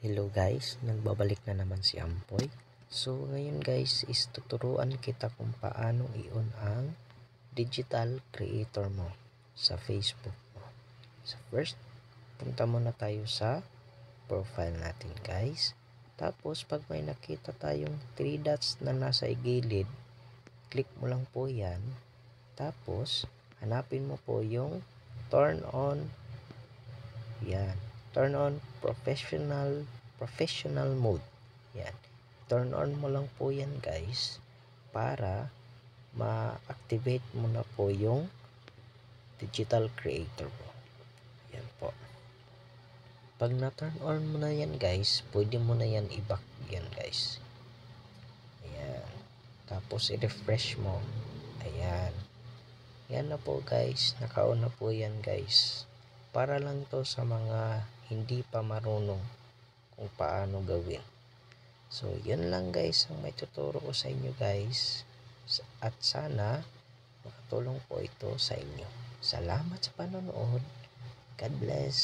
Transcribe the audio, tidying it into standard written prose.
Hello guys, nagbabalik na naman si Ampoy. So ngayon guys is tuturuan kita kung paano i-on ang digital creator mo sa Facebook mo. So first, punta muna tayo sa profile natin guys. Tapos pag may nakita tayong 3 dots na nasa gilid, click mo lang po yan. Tapos hanapin mo po yung turn on. Yan. Turn on professional mode. Yan. Turn on mo lang po yan guys para ma-activate mo na po yung digital creator mo. Yan po. Pag na-turn on mo na yan guys, pwede mo na yan i-back yan guys. Ayan. Tapos i-refresh mo. Ayan. Yan na po guys. Naka-on na po yan guys. Para lang to sa mga hindi pa marunong kung paano gawin. So, yun lang guys ang may tuturo ko sa inyo guys. At sana makatulong po ito sa inyo. Salamat sa panonood. God bless.